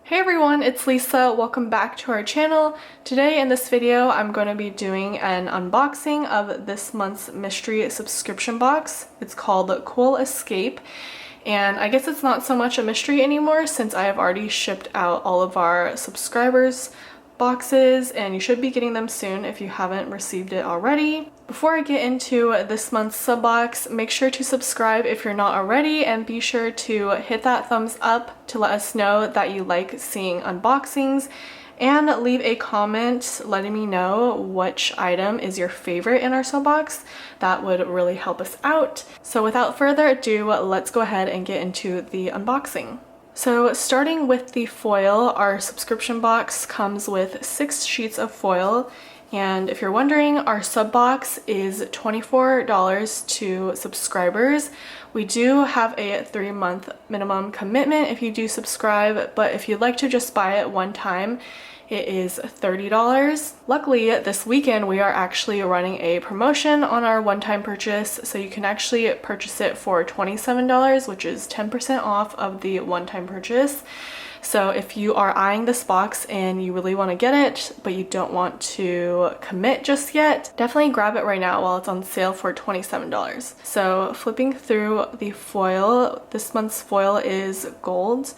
Hey everyone, it's Lisa. Welcome back to our channel. Today in this video, I'm going to be doing an unboxing of this month's mystery subscription box. It's called Cool Escape, and I guess it's not so much a mystery anymore since I have already shipped out all of our subscribers' boxes, and you should be getting them soon if you haven't received it already. Before I get into this month's sub box, make sure to subscribe if you're not already, and be sure to hit that thumbs up to let us know that you like seeing unboxings, and leave a comment letting me know which item is your favorite in our sub box. That would really help us out. So without further ado, let's go ahead and get into the unboxing. So starting with the foil, our subscription box comes with 6 sheets of foil, and if you're wondering, our sub box is $24 to subscribers. We do have a 3-month minimum commitment if you do subscribe, but if you'd like to just buy it one time, it is $30. Luckily, this weekend we are actually running a promotion on our one-time purchase, so you can actually purchase it for $27, which is 10% off of the one-time purchase. So if you are eyeing this box and you really want to get it, but you don't want to commit just yet, definitely grab it right now while it's on sale for $27. So flipping through the foil, this month's foil is gold.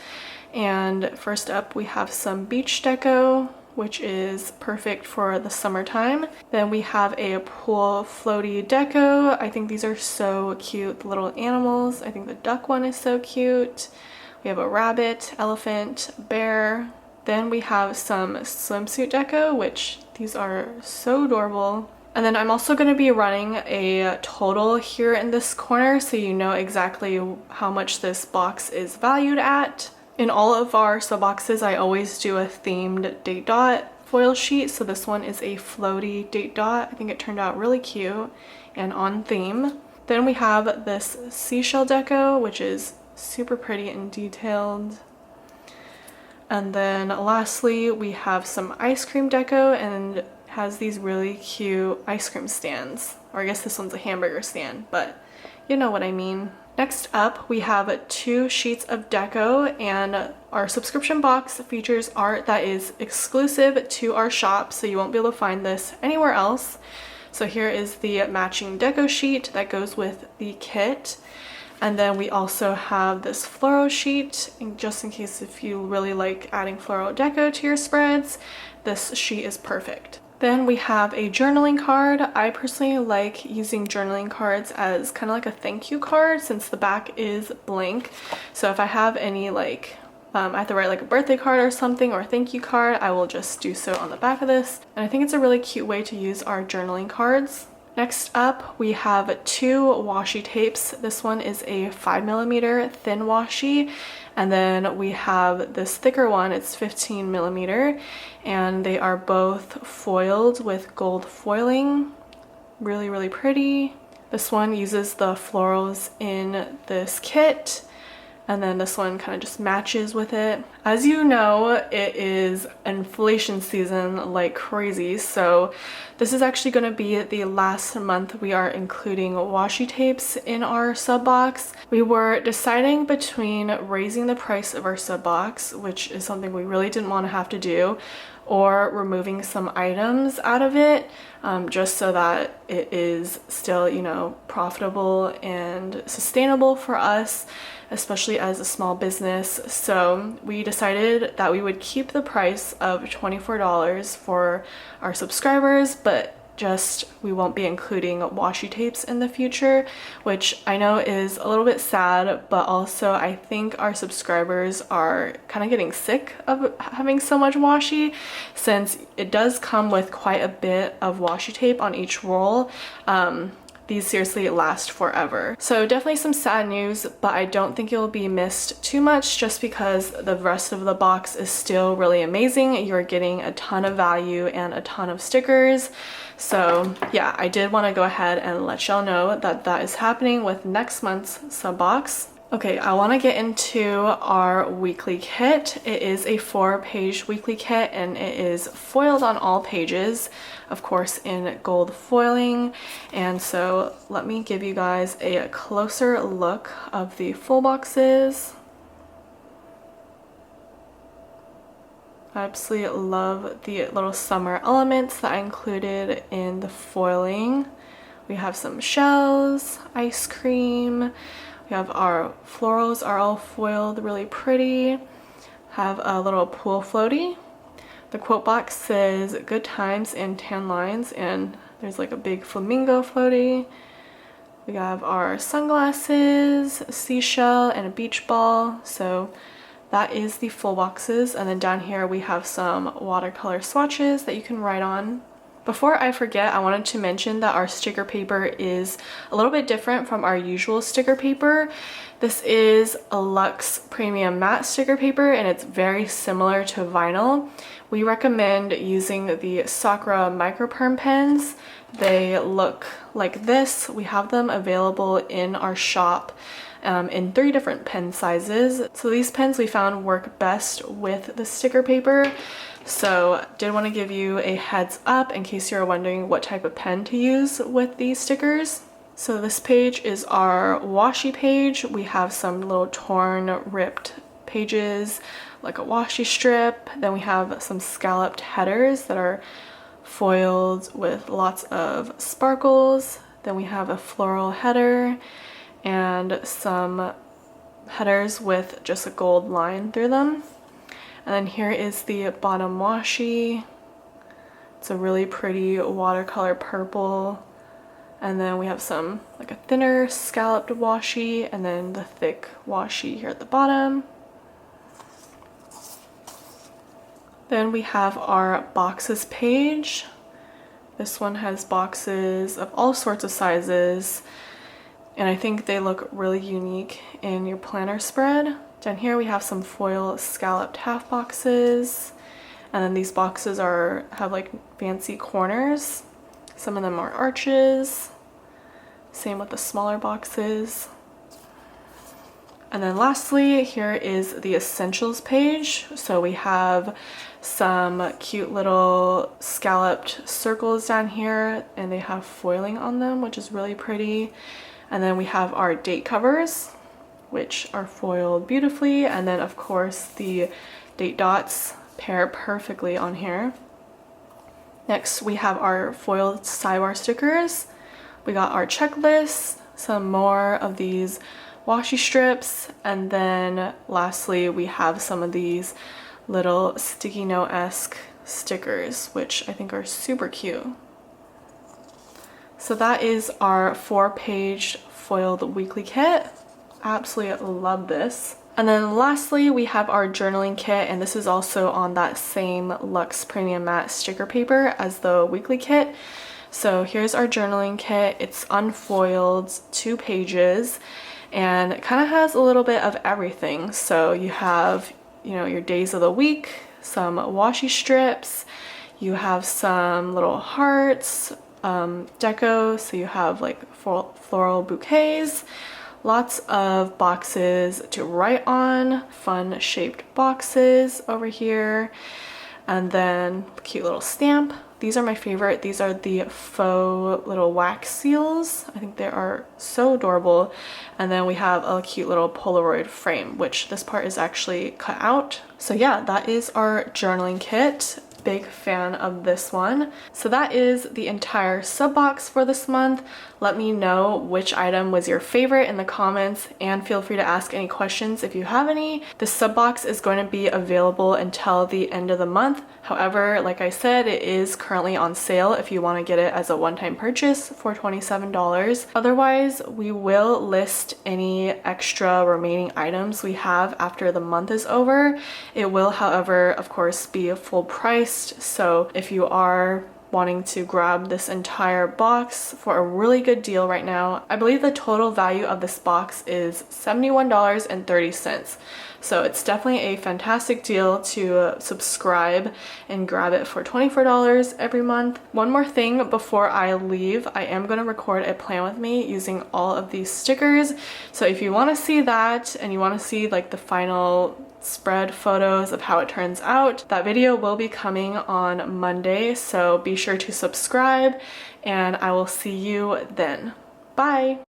And first up we have some beach deco, which is perfect for the summertime. Then we have a pool floaty deco. I think these are so cute, the little animals. I think the duck one is so cute. We have a rabbit, elephant, bear. Then we have some swimsuit deco, which these are so adorable. And then I'm also going to be running a total here in this corner so you know exactly how much this box is valued at. In all of our sub boxes, I always do a themed date dot foil sheet. So this one is a floaty date dot. I think it turned out really cute and on theme. Then we have this seashell deco, which is super pretty and detailed. And then lastly, we have some ice cream deco, and has these really cute ice cream stands. Or I guess this one's a hamburger stand, but you know what I mean. Next up, we have 2 sheets of deco, and our subscription box features art that is exclusive to our shop, so you won't be able to find this anywhere else. So here is the matching deco sheet that goes with the kit. And then we also have this floral sheet, and just in case if you really like adding floral deco to your spreads, this sheet is perfect. Then we have a journaling card. I personally like using journaling cards as kind of like a thank you card since the back is blank. So if I have any I have to write like a birthday card or something, or a thank you card, I will just do so on the back of this. And I think it's a really cute way to use our journaling cards. Next up, we have 2 washi tapes. This one is a 5mm thin washi, and then we have this thicker one, it's 15mm, and they are both foiled with gold foiling. Really, really pretty. This one uses the florals in this kit, and then this one kind of just matches with it. As you know, it is inflation season like crazy, so this is actually going to be the last month we are including washi tapes in our sub box. We were deciding between raising the price of our sub box, which is something we really didn't want to have to do, or removing some items out of it, just so that it is still, you know, profitable and sustainable for us, especially as a small business. So we decided that we would keep the price of $24 for our subscribers, but just we won't be including washi tapes in the future, which I know is a little bit sad, but also I think our subscribers are kind of getting sick of having so much washi, since it does come with quite a bit of washi tape on each roll. These seriously last forever. So definitely some sad news, but I don't think you'll be missed too much just because the rest of the box is still really amazing. You're getting a ton of value and a ton of stickers. So yeah, I did want to go ahead and let y'all know that that is happening with next month's sub box. Okay, I want to get into our weekly kit. It is a 4-page weekly kit, and it is foiled on all pages, of course in gold foiling. And so let me give you guys a closer look of the full boxes. I absolutely love the little summer elements that I included in the foiling. We have some shells, ice cream, we have our florals are all foiled really pretty. Have a little pool floaty. The quote box says good times and tan lines, and there's like a big flamingo floaty. We have our sunglasses, a seashell, and a beach ball. So that is the full boxes. And then down here we have some watercolor swatches that you can write on. Before I forget, I wanted to mention that our sticker paper is a little bit different from our usual sticker paper. This is a luxe premium matte sticker paper, and it's very similar to vinyl. We recommend using the Sakura Microperm pens. They look like this. We have them available in our shop in 3 different pen sizes. So these pens we found work best with the sticker paper. So did want to give you a heads up in case you're wondering what type of pen to use with these stickers. So this page is our washi page. We have some little torn, ripped pages, like a washi strip. Then we have some scalloped headers that are foiled with lots of sparkles. Then we have a floral header and some headers with just a gold line through them. And then here is the bottom washi. It's a really pretty watercolor purple. And then we have some like a thinner scalloped washi, and then the thick washi here at the bottom. Then we have our boxes page. This one has boxes of all sorts of sizes, and I think they look really unique in your planner spread. Down here we have some foil scalloped half boxes, and then these boxes have like fancy corners. Some of them are arches. Same with the smaller boxes. And then lastly, here is the essentials page. So we have some cute little scalloped circles down here, and they have foiling on them, which is really pretty. And then we have our date covers, which are foiled beautifully. And then of course the date dots pair perfectly on here. Next we have our foiled sidebar stickers. We got our checklist, some more of these washi strips, and then lastly we have some of these little sticky note-esque stickers, which I think are super cute. So that is our 4-page foiled weekly kit. Absolutely love this. And then lastly we have our journaling kit, and this is also on that same Luxe Premium Matte sticker paper as the weekly kit. So here's our journaling kit. It's unfoiled, 2 pages, and it kind of has a little bit of everything. So you have, your days of the week, some washi strips, you have some little hearts, deco, so you have like floral bouquets, lots of boxes to write on, fun shaped boxes over here, and then cute little stamp. These are my favorite. These are the faux little wax seals. I think they are so adorable. And then we have a cute little Polaroid frame, which this part is actually cut out. So yeah, that is our journaling kit. Big fan of this one. So that is the entire sub box for this month. Let me know which item was your favorite in the comments, and feel free to ask any questions if you have any. The sub box is going to be available until the end of the month. However, like I said, it is currently on sale if you want to get it as a one-time purchase for $27. Otherwise, we will list any extra remaining items we have after the month is over. It will, however, of course, be full priced. So if you are wanting to grab this entire box for a really good deal right now, I believe the total value of this box is $71.30. So it's definitely a fantastic deal to subscribe and grab it for $24 every month. One more thing before I leave, I am going to record a plan with me using all of these stickers. So if you want to see that and you want to see like the final spread photos of how it turns out, that video will be coming on Monday, so be sure to subscribe and I will see you then. Bye!